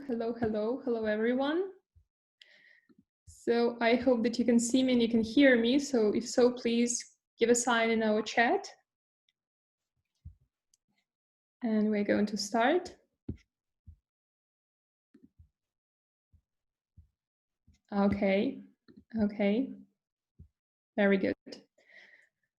Hello everyone. So I hope that you can see me and you can hear me. So if so, please give a sign in our chat. And we're going to start. Okay, very good.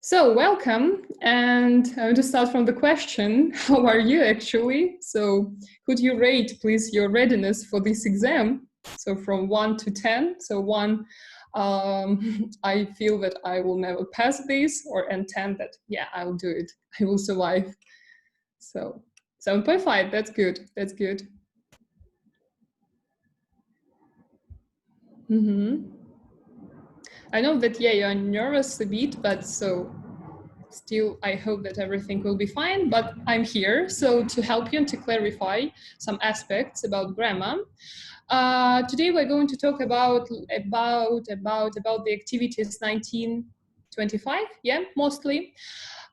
So welcome, and I want to start from the question, how are you actually? So could you rate, please, your readiness for this exam? So from 1 to 10, so 1, I feel that I will never pass this, and 10 that, yeah, I'll do it, I will survive. So 7.5, that's good, that's good. I know that, yeah, you're nervous a bit, but so still, I hope that everything will be fine, but I'm here so to help you and to clarify some aspects about grammar. Today we're going to talk about the activities 1925, yeah, mostly.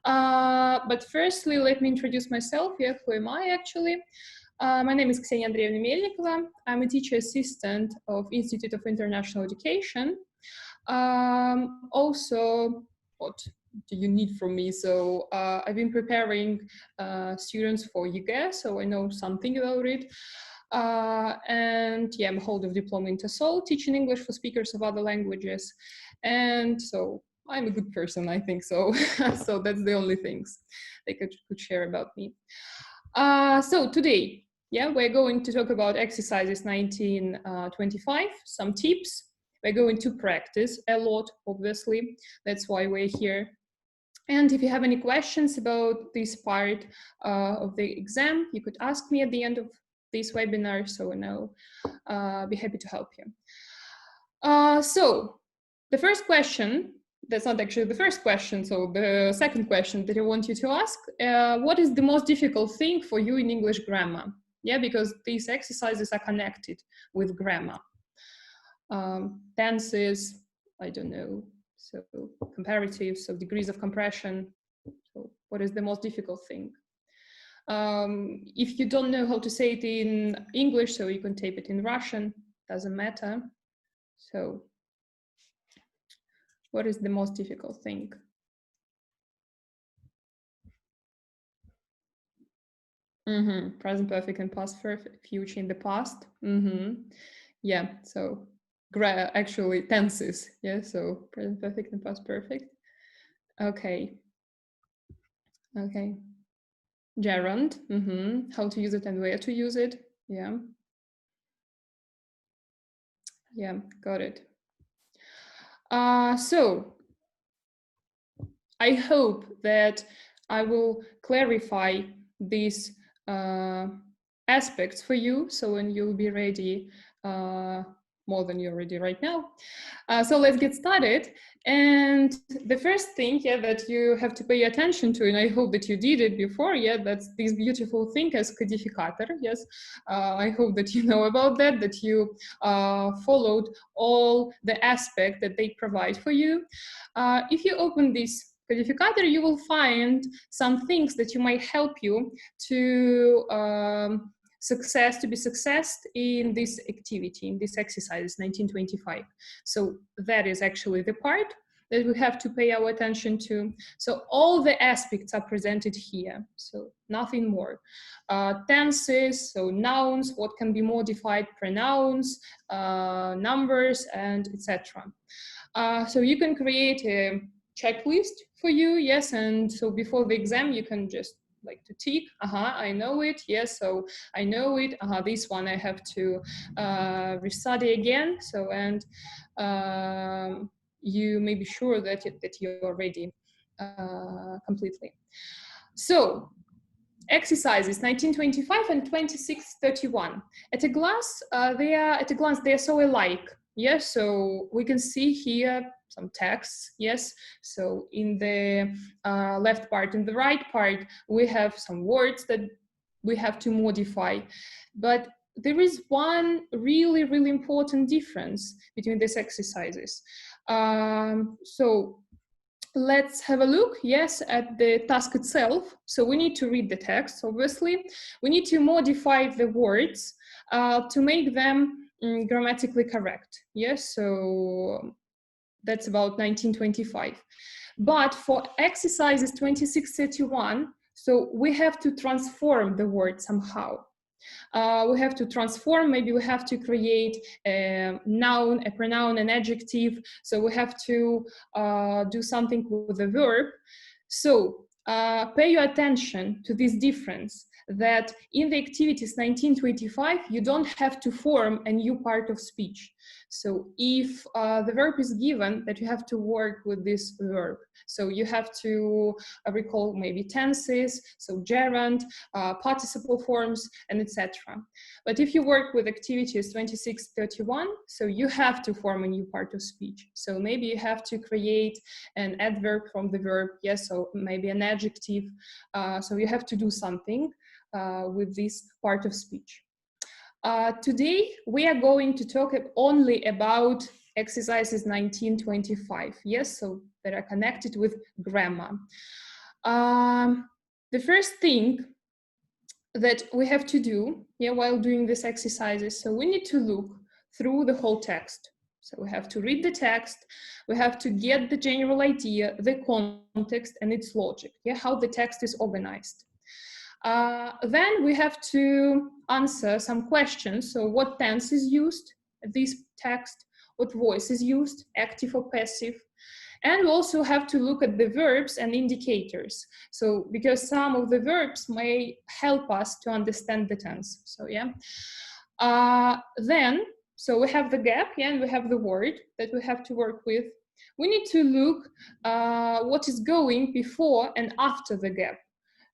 But firstly, let me introduce myself. Yeah, who am I actually? My name is Ksenia Андреевна Мельникова. I'm a teacher assistant of Institute of International Education. Also, what do you need from me? So I've been preparing students for языка, so I know something about it. And yeah, I'm a holder of diploma in TESOL, teaching English for speakers of other languages. And so I'm a good person, I think so. So that's the only things they could share about me. So today, yeah, we're going to talk about exercises 1925, some tips. We're going to practice a lot, obviously. That's why we're here. And if you have any questions about this part of the exam, you could ask me at the end of this webinar, so I'll be happy to help you. So the first question, that's not actually the first question, so the second question that I want you to ask, what is the most difficult thing for you in English grammar? Yeah, because these exercises are connected with grammar. Tenses, I don't know, so comparatives, so degrees of compression. So what is the most difficult thing? If you don't know how to say it in English, so you can type it in Russian, doesn't matter. So what is the most difficult thing? Present perfect and past perfect, future in the past. Yeah, so actually tenses, yeah, so present perfect and past perfect. Okay. Gerund, how to use it and where to use it, yeah, got it. So I hope that I will clarify these aspects for you, so when you'll be ready, more than you're ready right now. So let's get started. And the first thing, yeah, that you have to pay attention to, and I hope that you did it before, yeah, that's this beautiful thing as codificator, yes. I hope that you know about that you followed all the aspects that they provide for you. If you open this codificator, you will find some things that you might help you to be success in this activity, in this exercise 1925. So that is actually the part that we have to pay our attention to. So all the aspects are presented here, so nothing more. Tenses, so nouns, what can be modified, pronouns, numbers, and etc. So you can create a checklist for you, yes, and so before the exam you can just like to tick, I know it, yes, so I know it, this one I have to restudy again, so, and you may be sure that you're ready completely. So exercises 1925 and 2631. At a glance, they are so alike. Yes, so we can see here some text. Yes, so in the left part and the right part, we have some words that we have to modify. But there is one really, really important difference between these exercises. So let's have a look, yes, at the task itself. So we need to read the text, obviously. We need to modify the words. to make them grammatically correct. Yes, so that's about 1925. But for exercises 2631, so we have to transform the word somehow. We have to transform, maybe we have to create a noun, a pronoun, an adjective. So we have to do something with the verb. So pay your attention to this difference, that in the activities 1925, you don't have to form a new part of speech. So if the verb is given, that you have to work with this verb. So you have to recall maybe tenses, so gerund, participle forms, and etc. But if you work with activities 2631, so you have to form a new part of speech. So maybe you have to create an adverb from the verb, yes, so maybe an adjective. So you have to do something with this part of speech. Today, we are going to talk only about exercises 1925, yes, so that are connected with grammar. The first thing that we have to do, yeah, while doing these exercises, so we need to look through the whole text. So we have to read the text, we have to get the general idea, the context, and its logic, yeah, how the text is organized. Then we have to answer some questions. So what tense is used in this text? What voice is used, active or passive? And we also have to look at the verbs and indicators. So because some of the verbs may help us to understand the tense. So yeah. Then, so we have the gap, yeah, and we have the word that we have to work with. We need to look what is going before and after the gap.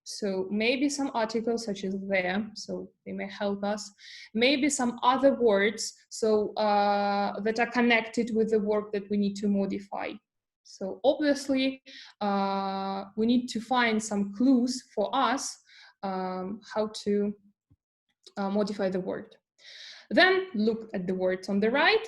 So maybe some articles such as there, so they may help us. Maybe some other words, so that are connected with the work that we need to modify. So obviously, we need to find some clues for us how to modify the word. Then look at the words on the right.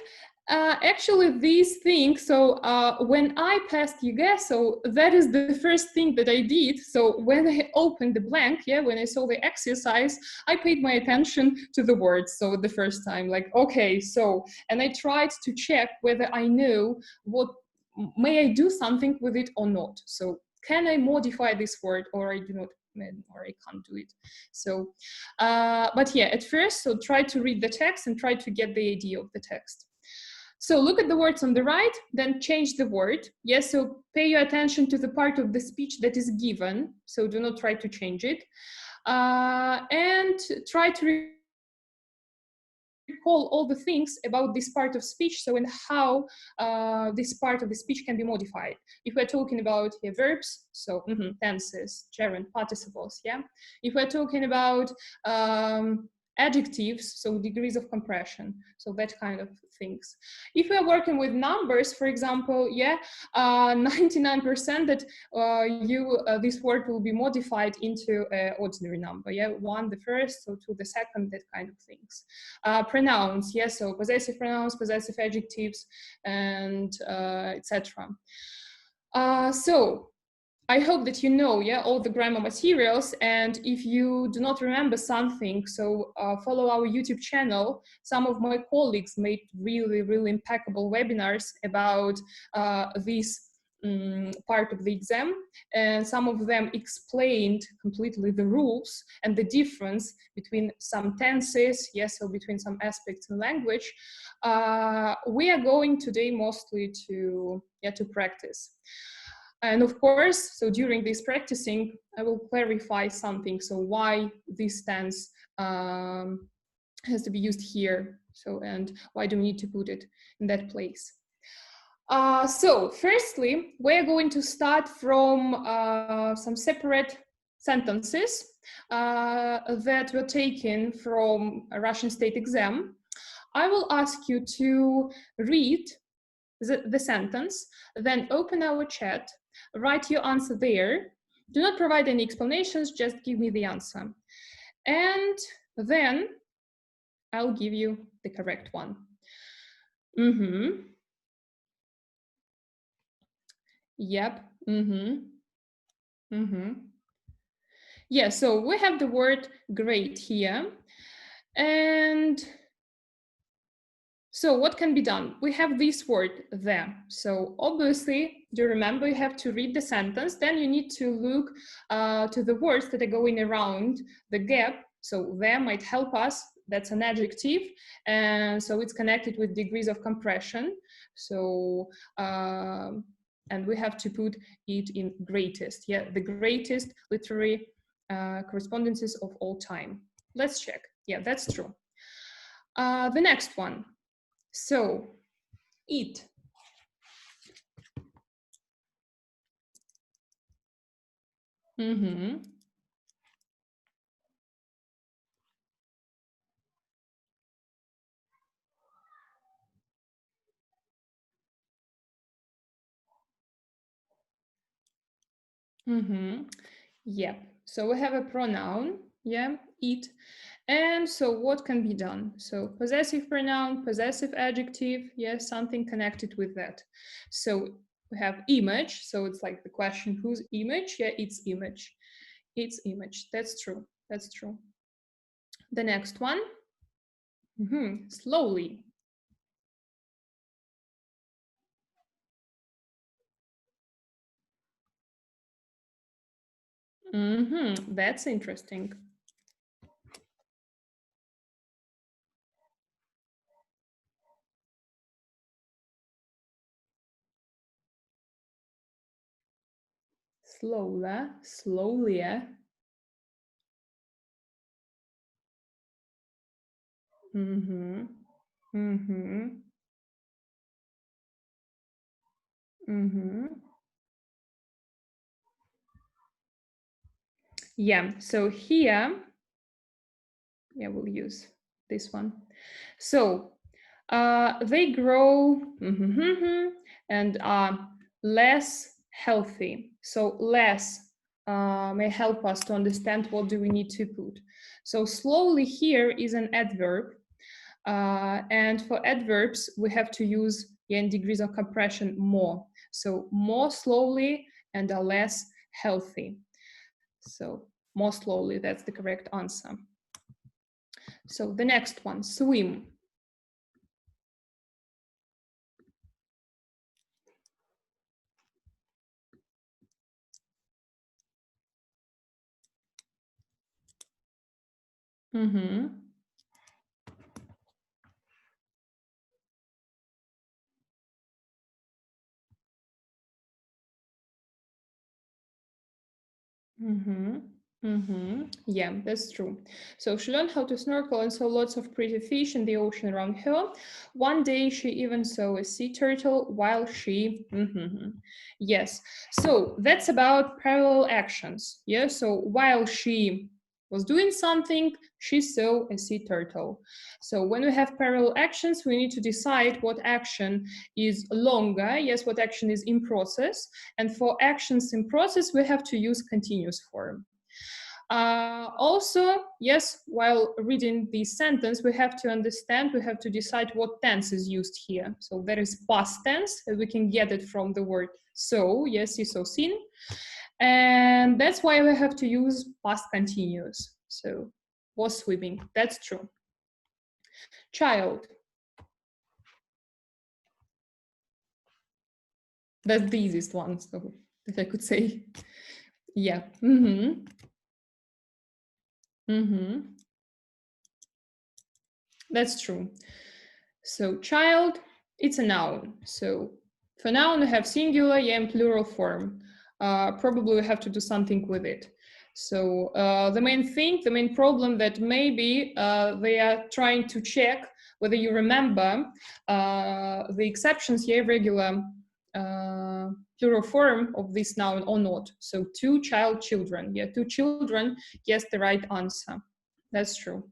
Actually, these things, so when I passed ЕГЭ, so that is the first thing that I did. So when I opened the blank, yeah, when I saw the exercise, I paid my attention to the words. So the first time, like, okay, so, and I tried to check whether I know what, may I do something with it or not? So can I modify this word or I do not? Or I can't do it. So, but yeah, at first, so try to read the text and try to get the idea of the text. So look at the words on the right, then change the word. Yes, so pay your attention to the part of the speech that is given. So do not try to change it. And try to recall all the things about this part of speech, so and how this part of the speech can be modified. If we're talking about verbs, so tenses, gerund, participles, yeah. If we're talking about adjectives, so degrees of compression, so that kind of things. If we're working with numbers, for example, yeah, 99% that this word will be modified into an ordinary number, yeah, 1 the first, so 2 the second, that kind of things. Pronouns, yes, yeah, so possessive pronouns, possessive adjectives, and etc. So I hope that you know, yeah, all the grammar materials, and if you do not remember something, so follow our YouTube channel. Some of my colleagues made really, really impeccable webinars about this part of the exam, and some of them explained completely the rules and the difference between some tenses, yes, so between some aspects in language. We are going today mostly to practice. And of course, so during this practicing, I will clarify something. So why this tense has to be used here. So, and why do we need to put it in that place? So firstly, we're going to start from some separate sentences that were taken from a Russian state exam. I will ask you to read the sentence, then open our chat, write your answer there. Do not provide any explanations, just give me the answer. And then I'll give you the correct one. Yep. Yeah, so we have the word great here. And so what can be done? We have this word there. So obviously, do you remember you have to read the sentence, then you need to look to the words that are going around the gap. So there might help us, that's an adjective. And so it's connected with degrees of compression. So, and we have to put it in greatest, yeah, the greatest literary correspondences of all time. Let's check, yeah, that's true. The next one. So, eat. Mm-hmm. Mm-hmm. Yep. So we have a pronoun, yeah, eat. And so what can be done? So possessive pronoun, possessive adjective, yes, something connected with that. So we have image. So it's like the question, whose image? Yeah, it's image. It's image. That's true. That's true. The next one. Mm-hmm. Slowly. Mm-hmm. That's interesting. Slowly, slowly. Mm-hmm. Mm-hmm. Mm-hmm. Yeah, so here, yeah, we'll use this one. So they grow and are less healthy. So less may help us to understand what do we need to put. So slowly here is an adverb. And for adverbs, we have to use in degrees of compression more. So more slowly and are less healthy. So more slowly, that's the correct answer. So the next one, swim. Mm-hmm. Mm-hmm. Mm-hmm. Yeah, that's true. So she learned how to snorkel and saw lots of pretty fish in the ocean around her. One day she even saw a sea turtle while she... Mm-hmm. Yes. So that's about parallel actions. Yeah. So while she was doing something, she saw a sea turtle. So when we have parallel actions, we need to decide what action is longer. Yes, what action is in process. And for actions in process, we have to use continuous form. Also, yes, while reading this sentence, we have to understand, we have to decide what tense is used here. So there is past tense, we can get it from the word so, yes, you so seen. And that's why we have to use past continuous. So was swimming, that's true. Child. That's the easiest one, so that I could say. Yeah. Mm-hmm. Mm-hmm. That's true. So child, it's a noun. So for noun, we have singular, yeah, and plural form. Probably we have to do something with it. So the main problem that maybe they are trying to check whether you remember the exceptions, yeah, regular plural form of this noun or not. So two children, yeah, two children, yes, the right answer. That's true.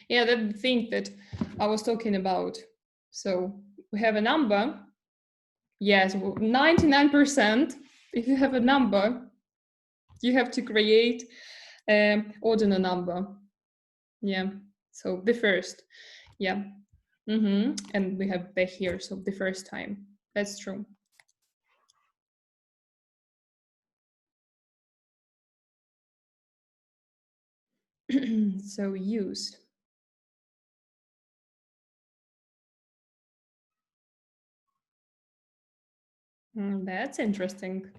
Yeah, that's the thing that I was talking about. So we have a number. Yes, 99%. If you have a number, you have to create an ordinal number. Yeah, so the first. Yeah. Mm-hmm. And we have the here, so the first time. That's true. So use. That's interesting.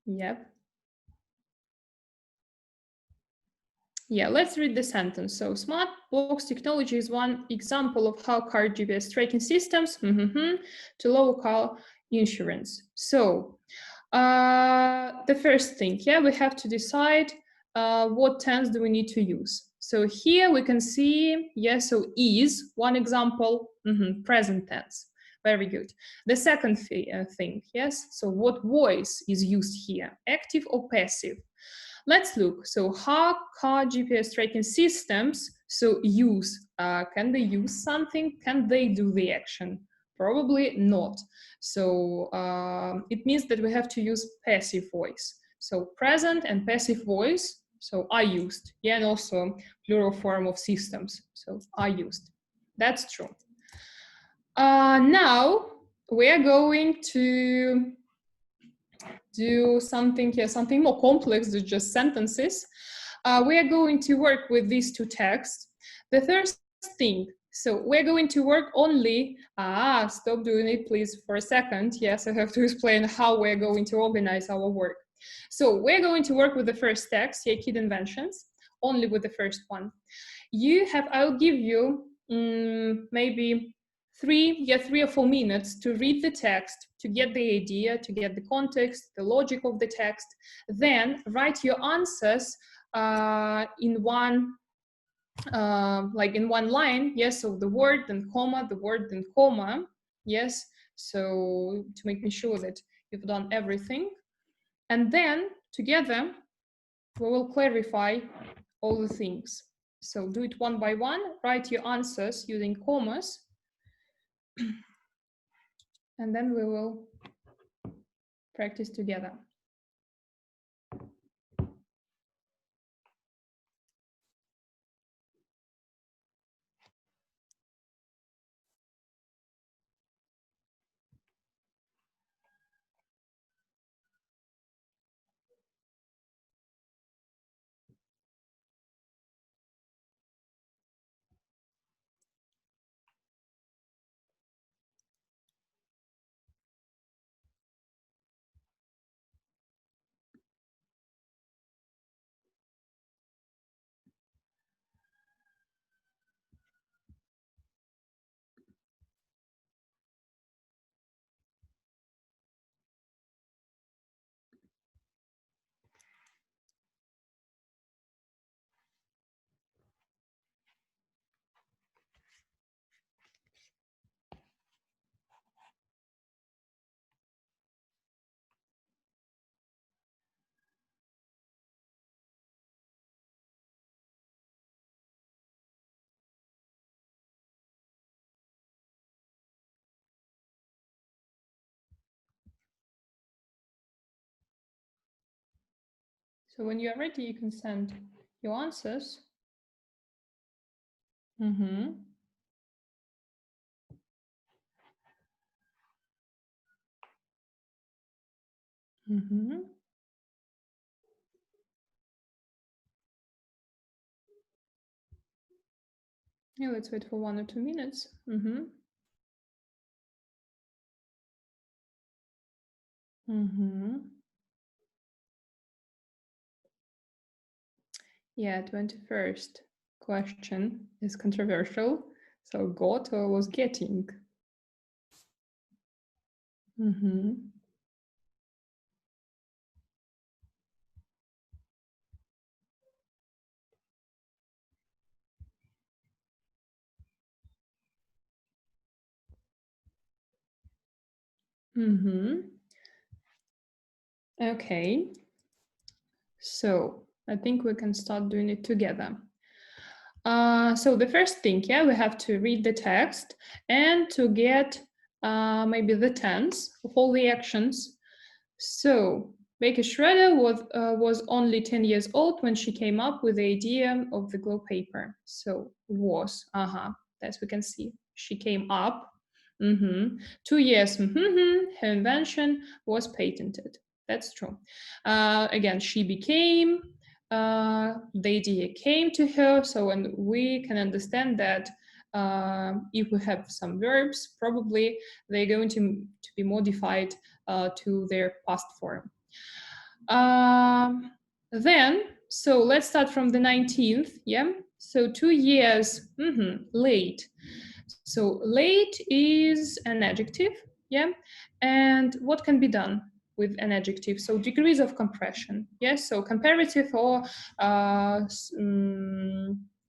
Yep. Yeah, let's read the sentence. So smart box technology is one example of how car GPS tracking systems to lower car insurance. So the first thing, yeah, we have to decide what tense do we need to use. So here we can see, yeah, so is one example, present tense. Very good. The second thing, yes, so what voice is used here, active or passive? Let's look. So how car GPS tracking systems, so use, can they use something? Can they do the action? Probably not. So it means that we have to use passive voice. So present and passive voice, so are used. Yeah, and also plural form of systems, so are used. That's true. Now we are going to do something here, something more complex than just sentences. We are going to work with these two texts. The first thing, so we're going to work only, stop doing it please for a second. Yes, I have to explain how we're going to organize our work. So we're going to work with the first text, yeah, kid inventions, only with the first one. I'll give you maybe 3 or 4 minutes to read the text, to get the idea, to get the context, the logic of the text. Then write your answers in one line. Yes, so the word then comma, the word then comma. Yes, so to make sure that you've done everything. And then together we will clarify all the things. So do it one by one, write your answers using commas, and then we will practice together. So when you're ready, you can send your answers. Yeah, let's wait for 1 or 2 minutes. Yeah, 21st question is controversial. So got or was getting. Okay. So I think we can start doing it together. So the first thing, yeah, we have to read the text and to get maybe the tense of all the actions. So Baker Schroeder was only 10 years old when she came up with the idea of the glow paper. So was, as we can see, she came up. 2 years, her invention was patented. That's true. Again, she became, the idea came to her. So, and we can understand that if we have some verbs, probably they're going to be modified to their past form. Then, so let's start from the 19th, yeah? So 2 years late. So late is an adjective, yeah? And what can be done with an adjective? So degrees of compression, yes? So comparative or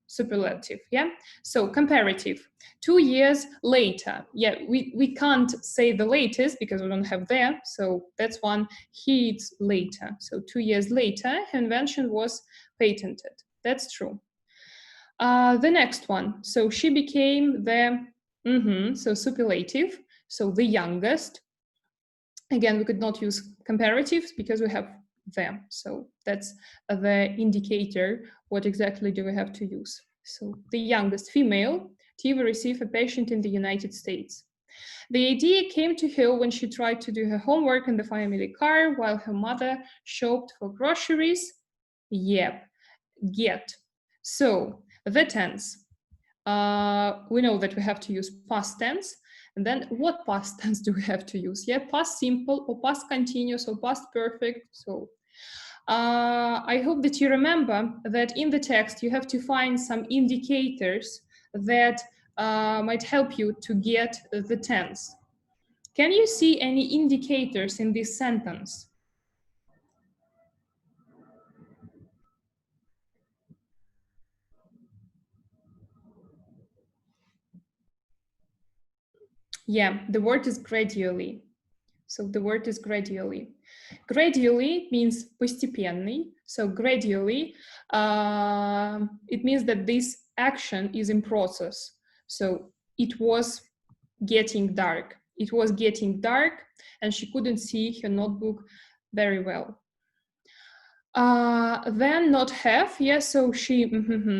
superlative, yeah? So comparative, 2 years later. Yeah, we can't say the latest because we don't have there. So that's one, it's later. So 2 years later, her invention was patented. That's true. The next one, so she became the, so superlative, so the youngest. Again, we could not use comparatives because we have them. So that's the indicator. What exactly do we have to use? So the youngest female to receive a patient in the United States. The idea came to her when she tried to do her homework in the family car while her mother shopped for groceries. Yep, get. So the tense. We know that we have to use past tense. And then what past tense do we have to use? Yeah, past simple or past continuous or past perfect. So I hope that you remember that in the text you have to find some indicators that might help you to get the tense. Can you see any indicators in this sentence? Yeah, the word is gradually. So the word is gradually. Gradually means постепенный. So gradually, it means that this action is in process. So it was getting dark. It was getting dark and she couldn't see her notebook very well. Then not have, yes, so she,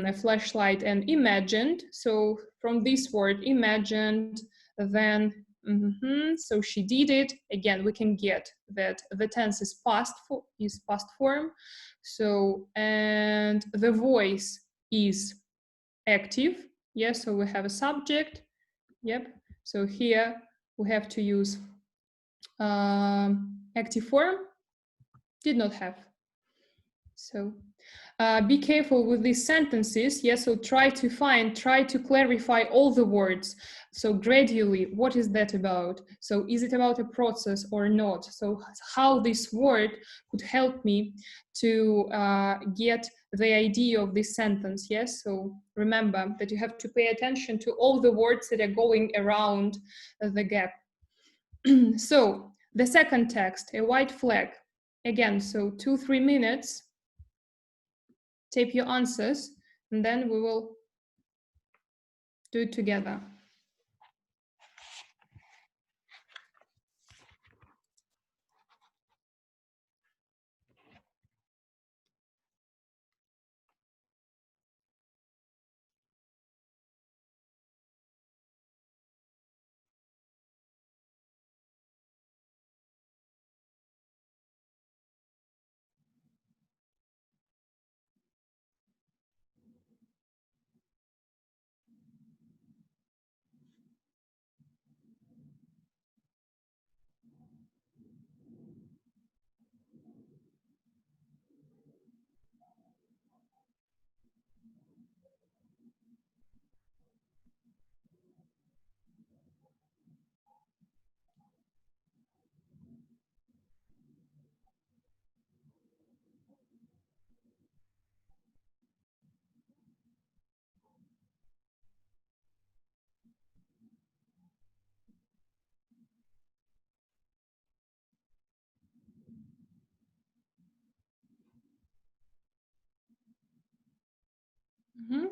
a flashlight, and imagined. So from this word imagined, then so she did it. Again, we can get that the tense is past form. So, and the voice is active. Yes, so we have a subject. Yep. So here we have to use active form. Did not have. So be careful with these sentences. Yes, so try to clarify all the words. So gradually, what is that about? So is it about a process or not? So how this word could help me to get the idea of this sentence, yes? So remember that you have to pay attention to all the words that are going around the gap. So the second text, a white flag. Again, so 2-3 minutes. Tape your answers, and then we will do it together.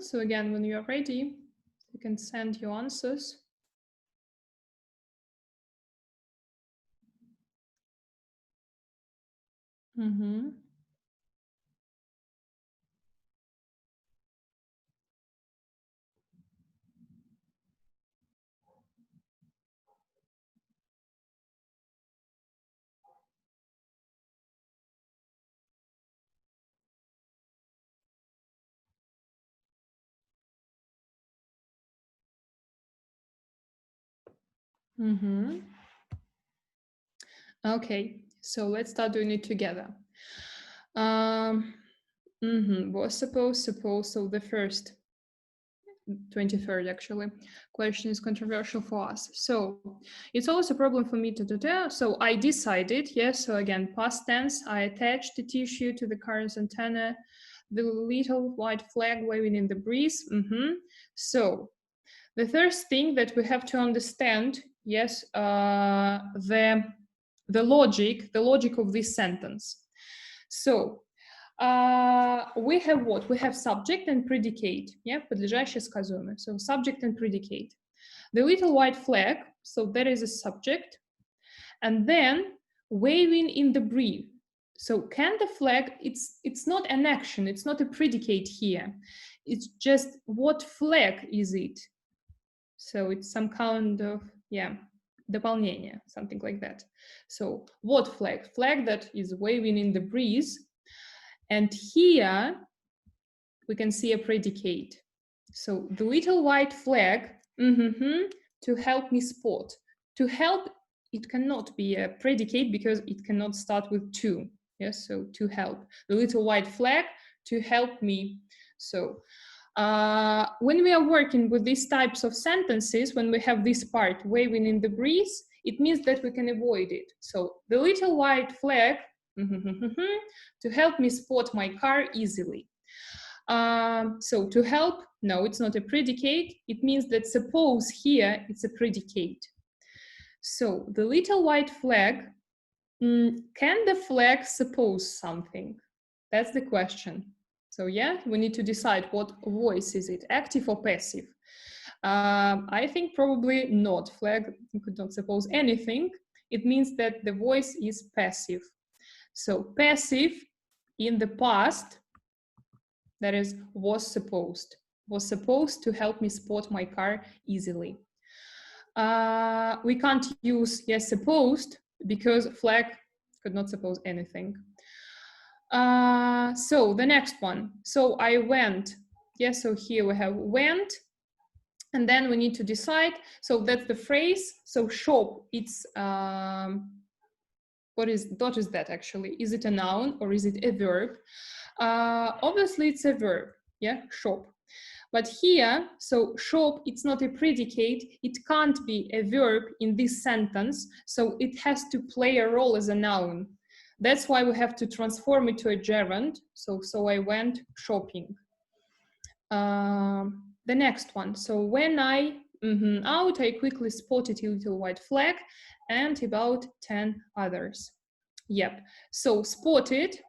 So again, when you're ready, you can send your answers. Okay, so let's start doing it together. Was suppose, so the first 23rd actually question is controversial for us. So it's always a problem for me to do that. So I decided, yes, so again, past tense, I attached the tissue to the car's antenna, the little white flag waving in the breeze. So the first thing that we have to understand, yes, the logic of this sentence. So we have what? We have subject and predicate, yeah, подлежащее сказуемое. So subject and predicate. The little white flag, so there is a subject, and then waving in the breeze. So can the flag, it's not an action, it's not a predicate here. It's just what flag is it? So it's some kind of, yeah, дополнение, something like that. So what flag? Flag that is waving in the breeze. And here we can see a predicate. So the little white flag, to help me spot. To help, it cannot be a predicate because it cannot start with to. Yes, so to help. The little white flag to help me. So when we are working with these types of sentences, when we have this part waving in the breeze, it means that we can avoid it. So the little white flag, to help me spot my car easily. So to help, no, it's not a predicate. It means that suppose here it's a predicate. So the little white flag, can the flag suppose something? That's the question. So yeah, we need to decide what voice is it, active or passive. I think probably not. Flag could not suppose anything. It means that the voice is passive. So passive in the past, that is, was supposed to help me spot my car easily. We can't use yes supposed because flag could not suppose anything. So the next one. So I went. Yes, so here we have went. And then we need to decide. So that's the phrase. So shop, it's what is that actually? Is it a noun or is it a verb? Obviously it's a verb, yeah, shop. But here, so shop, it's not a predicate. It can't be a verb in this sentence. So it has to play a role as a noun. That's why we have to transform it to a gerund. So I went shopping. The next one. So when I out, I quickly spotted a little white flag and about 10 others. Yep. So spotted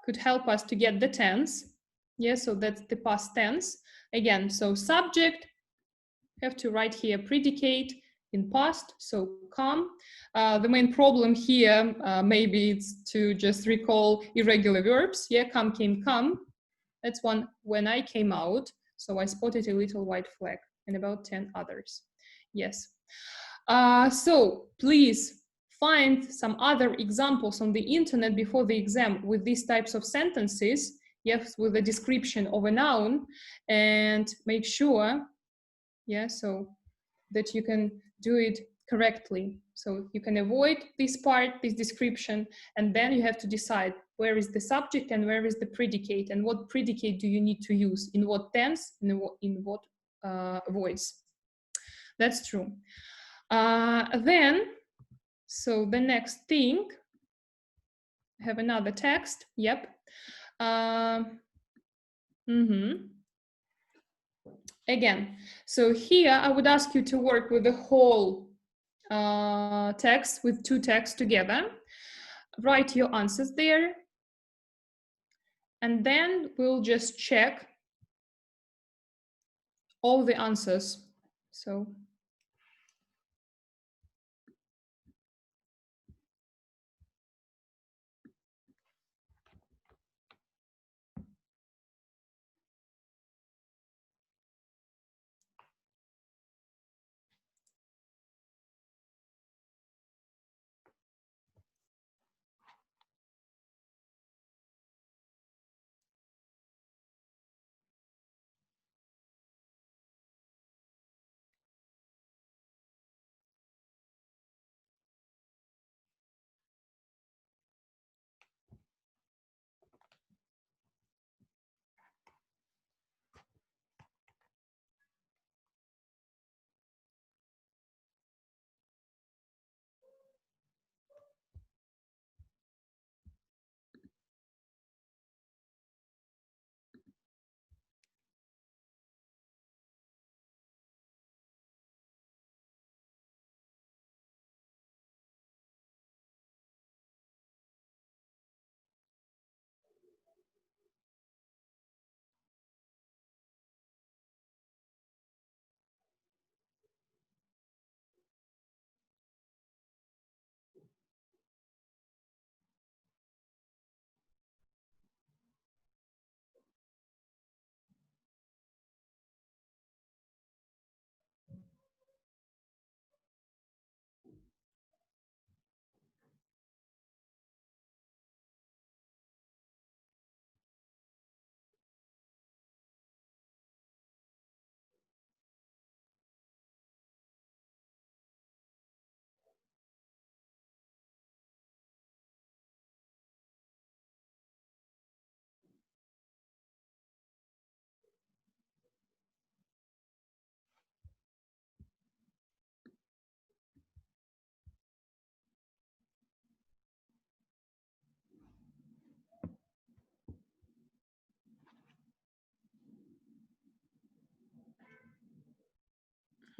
could help us to get the tense. Yeah, so that's the past tense. Again, so subject, have to write here predicate in past, so come. The main problem here, maybe it's to just recall irregular verbs. Yeah, come, came, come. That's one, when I came out. So I spotted a little white flag and about 10 others. Yes. So please find some other examples on the internet before the exam with these types of sentences, yes, with a description of a noun, and make sure, yeah, so that you can do it correctly. So you can avoid this part, this description, and then you have to decide where is the subject and where is the predicate, and what predicate do you need to use, in what tense, in what voice. That's true. Then, so the next thing, I have another text, yep. Again, so here I would ask you to work with the whole text, with two texts together. Write your answers there. And then we'll just check all the answers. So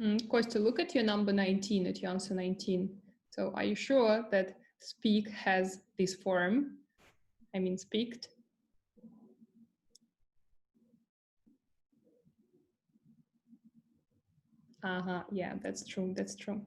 Kostya, look at your number 19, at your answer 19. So are you sure that speak has this form? I mean, speaked. Yeah, that's true, that's true.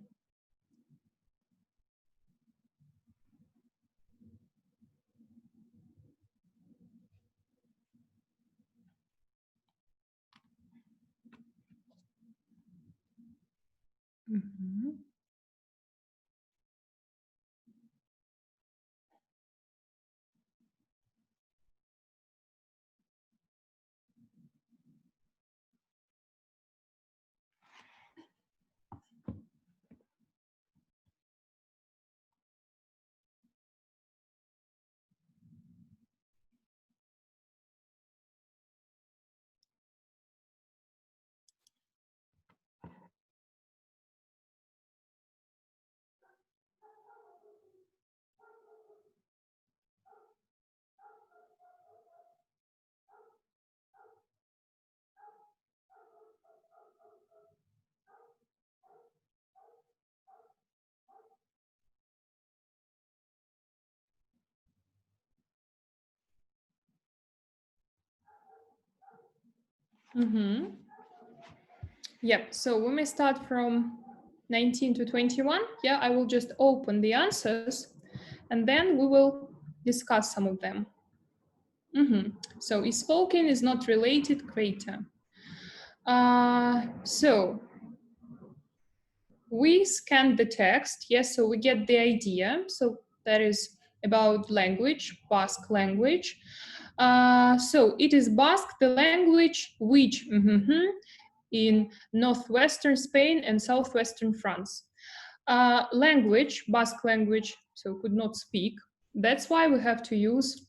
Yep, so we may start from 19 to 21. Yeah, I will just open the answers and then we will discuss some of them. So is spoken is not related, greater. So we scan the text, yes, so we get the idea. So that is about language, Basque language. So it is Basque, the language which in northwestern Spain and southwestern France. Language, Basque language, so could not speak. That's why we have to use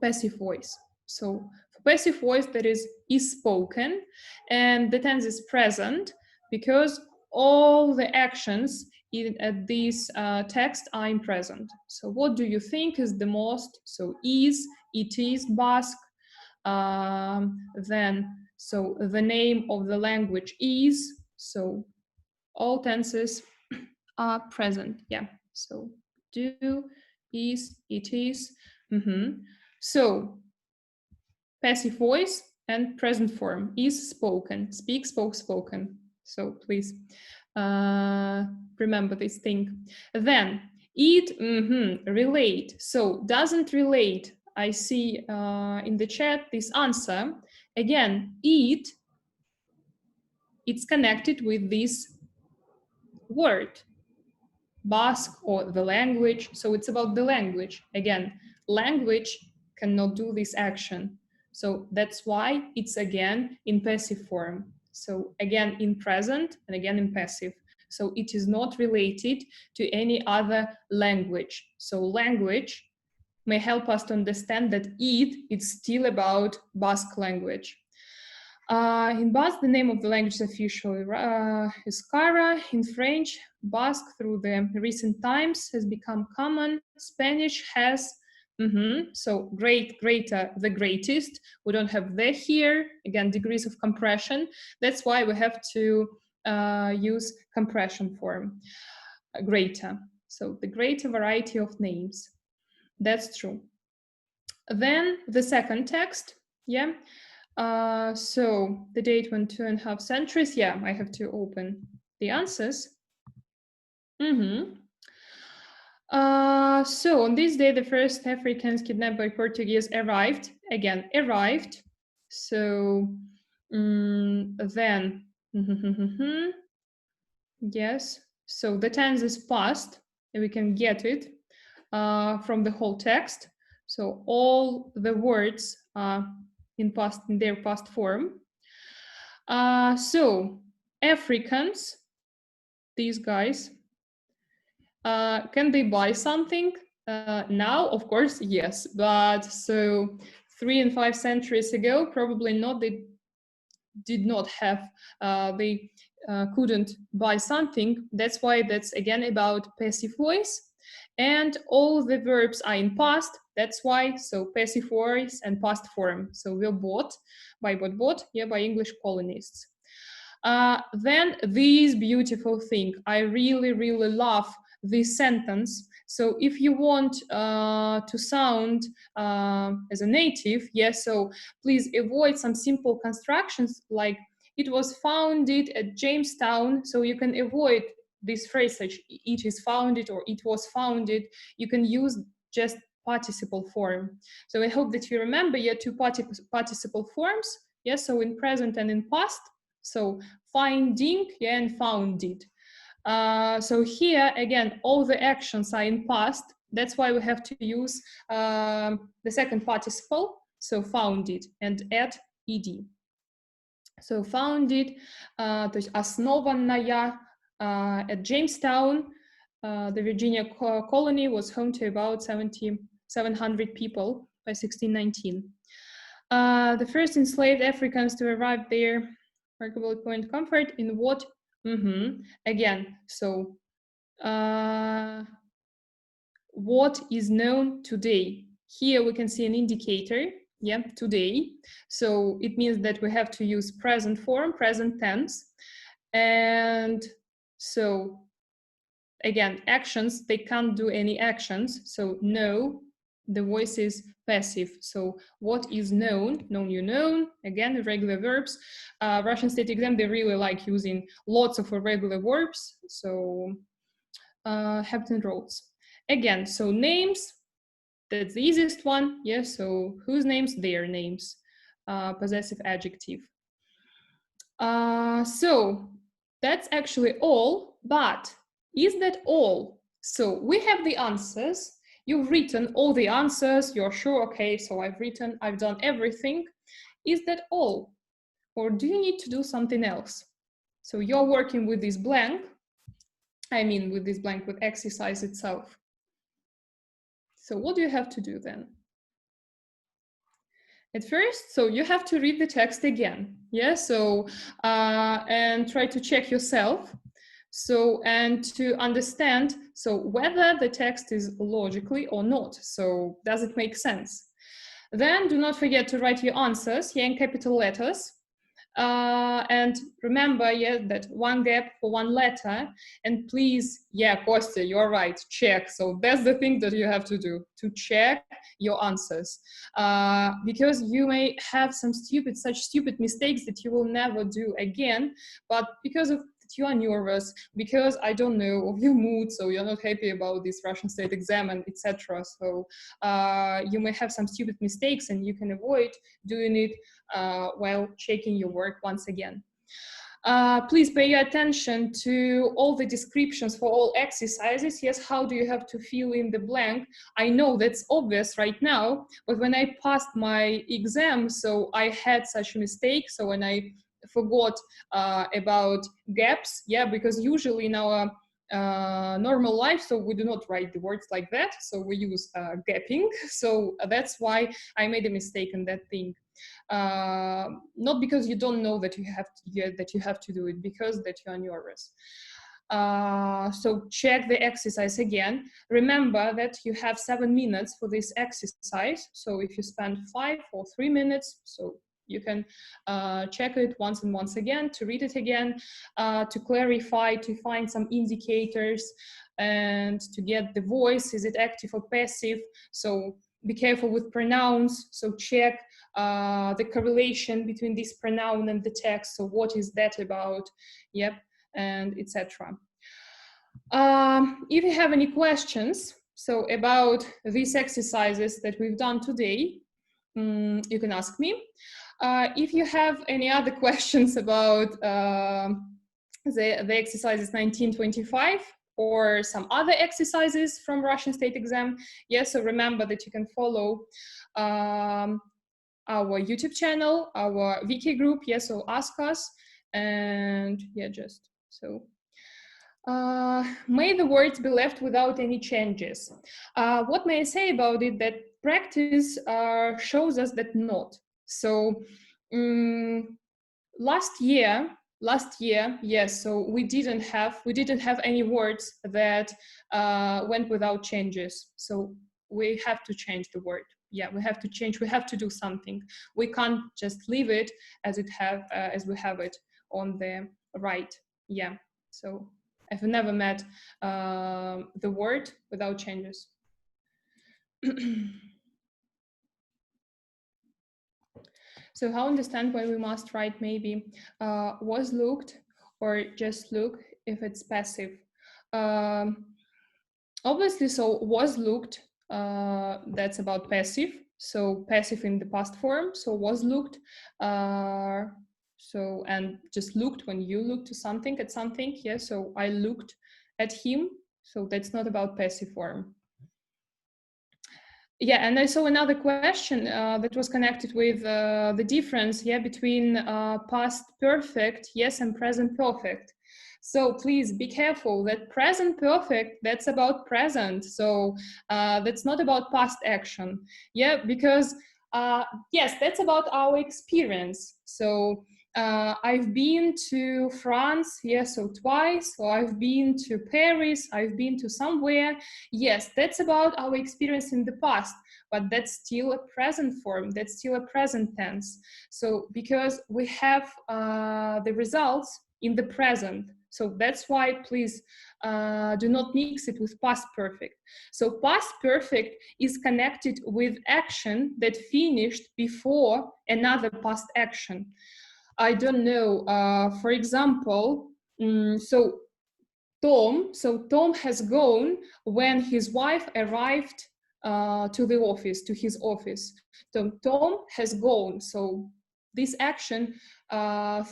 passive voice. So for passive voice, that is spoken, and the tense is present because all the actions in this text are in present. So what do you think is the most? So is, it is Basque, then so the name of the language is, so all tenses are present. Yeah, so do, is, it is. So passive voice and present form is spoken, speak, spoke, spoken. So please remember this thing. Then it, relate. So doesn't relate. I see in the chat this answer. Again, it's connected with this word, Basque or the language. So it's about the language. Again, language cannot do this action. So that's why it's again in passive form. So again in present and again in passive. So it is not related to any other language. So language may help us to understand that it's still about Basque language. In Basque, the name of the language officially is Kara. In French, Basque through the recent times has become common. Spanish has, so greater, the greatest. We don't have the here. Again, degrees of compression. That's why we have to use compression form, greater. So the greater variety of names. That's true. Then the second text, yeah. So the date when 2.5 centuries, yeah, I have to open the answers. So on this day, the first Africans kidnapped by Portuguese arrived. Again, arrived. So then, yes. So the tense is past, and we can get it from the whole text. So all the words are in their past form. So Africans, these guys, can they buy something? Now, of course, yes, but so 3 and 5 centuries ago, probably not. They did not have, they couldn't buy something. That's why that's again about passive voice. And all the verbs are in past. That's why, so passive voice and past form. So we're bought by what bought? Yeah, by English colonists. Then this beautiful thing, I really, really love this sentence. So if you want to sound as a native, yes, so please avoid some simple constructions like it was founded at Jamestown. So you can avoid this phrase such it is founded or it was founded. You can use just participle form. So I hope that you remember your two participle forms. Yes, so in present and in past. So finding, yeah, and founded. So here again, all the actions are in past. That's why we have to use the second participle. So founded and add ed. So founded, то есть основанная at Jamestown. The Virginia colony was home to about 700 people by 1619. The first enslaved Africans to arrive there, remarkable point comfort in what? Again, so what is known today? Here we can see an indicator, yeah, today. So it means that we have to use present form, present tense. And so again, actions, they can't do any actions. So know, the voice is passive. So what is known? Known, you known. Again, irregular verbs. Russian state exam, they really like using lots of irregular verbs. So habits and roles. Again, so names, that's the easiest one. Yeah, so whose names? Their names. Possessive adjective. So that's actually all, but is that all? So we have the answers. You've written all the answers. You're sure, okay, so I've done everything. Is that all? Or do you need to do something else? So you're working with this blank. I mean, with this blank, with exercise itself. So what do you have to do then? At first, so you have to read the text again. Yeah, so, and try to check yourself. So, and to understand, so whether the text is logically or not. So does it make sense? Then do not forget to write your answers here in capital letters. And remember, yeah, that one gap for one letter. And please, yeah, Kostya, you're right, check. So that's the thing that you have to do, to check your answers. Because you may have some such stupid mistakes that you will never do again, but because of you are nervous, because I don't know of your mood, so you're not happy about this Russian state exam and etc. So you may have some stupid mistakes and you can avoid doing it while checking your work once again. Please pay your attention to all the descriptions for all exercises. Yes, how do you have to fill in the blank? I know that's obvious right now, but when I passed my exam, so I had such a mistake. So when I forgot about gaps, yeah, because usually in our normal life, so we do not write the words like that, so we use gapping. So that's why I made a mistake in that thing. Not because you don't know that you have to do it, because that you are nervous. So check the exercise again. Remember that you have 7 minutes for this exercise. So if you spend 5 or 3 minutes, so you can check it once and once again, to read it again, to clarify, to find some indicators, and to get the voice, is it active or passive? So be careful with pronouns, so check the correlation between this pronoun and the text, so what is that about, yep, and etc. If you have any questions, so about these exercises that we've done today, you can ask me. If you have any other questions about the exercises 1925 or some other exercises from Russian state exam, yes, so remember that you can follow our YouTube channel, our Wiki group, yes, so ask us, and yeah, just so. May the words be left without any changes. What may I say about it? That practice shows us that not. So last year, yes, so we didn't have any words that went without changes. So we have to change the word. Yeah, we have to change. We have to do something. We can't just leave it as we have it on the right. Yeah, so I've never met the word without changes. So how understand why we must write maybe was looked or just look if it's passive? Obviously, so was looked, that's about passive. So passive in the past form, so was looked. So, and just looked when you look to something, at something, yeah, so I looked at him, so that's not about passive form. Yeah, and I saw another question that was connected with the difference, yeah, between past perfect, yes, and present perfect. So please be careful that present perfect, that's about present. So that's not about past action, yeah, because yes, that's about our experience. So I've been to France, yes, so twice, or I've been to Paris, I've been to somewhere. Yes, that's about our experience in the past, but that's still a present form, that's still a present tense. So because we have the results in the present, so that's why please do not mix it with past perfect. So past perfect is connected with action that finished before another past action. I don't know, for example, so Tom has gone when his wife arrived to the office, to his office. So Tom has gone, so this action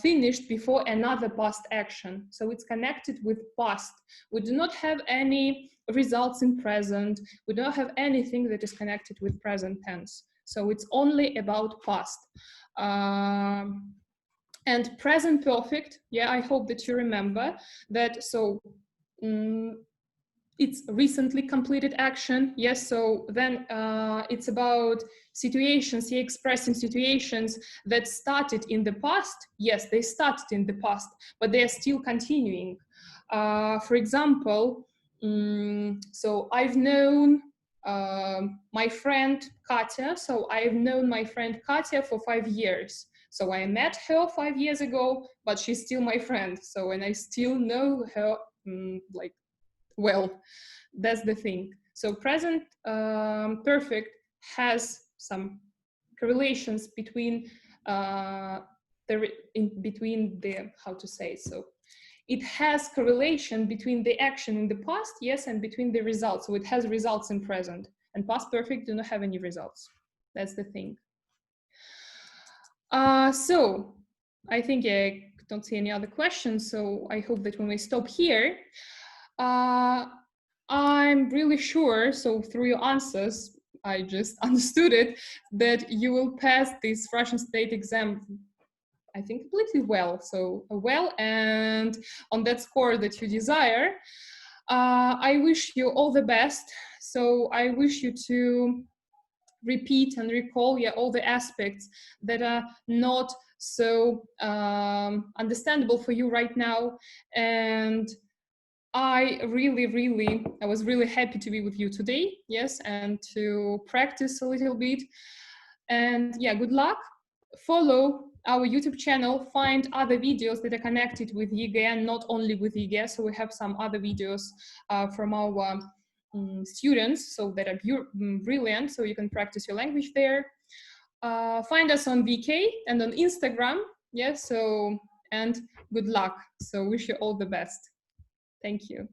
finished before another past action. So it's connected with past. We do not have any results in present. We don't have anything that is connected with present tense. So it's only about past. And present perfect, yeah, I hope that you remember that. So it's recently completed action, yes, so then it's about situations, yeah, expressing situations that started in the past. Yes, they started in the past, but they are still continuing. For example, so I've known my friend Katya, so I've known my friend Katya for 5 years. So I met her 5 years ago, but she's still my friend. So, and I still know her like, well, that's the thing. So present perfect has some correlations between between the, how to say it, so it has correlation between the action in the past, yes, and between the results. So it has results in present, and past perfect do not have any results. That's the thing. So I think I don't see any other questions, so I hope that when we stop here, I'm really sure, so through your answers, I just understood it, that you will pass this Russian state exam, I think, completely well. So well, and on that score that you desire. I wish you all the best. So I wish you to repeat and recall, yeah, all the aspects that are not so understandable for you right now. And I was really happy to be with you today, yes, and to practice a little bit. And yeah, good luck. Follow our YouTube channel, find other videos that are connected with ЕГЭ and not only with ЕГЭ. So we have some other videos from our students, so that are brilliant, so you can practice your language there. Find us on VK and on Instagram, yes, so, and good luck. So wish you all the best. Thank you.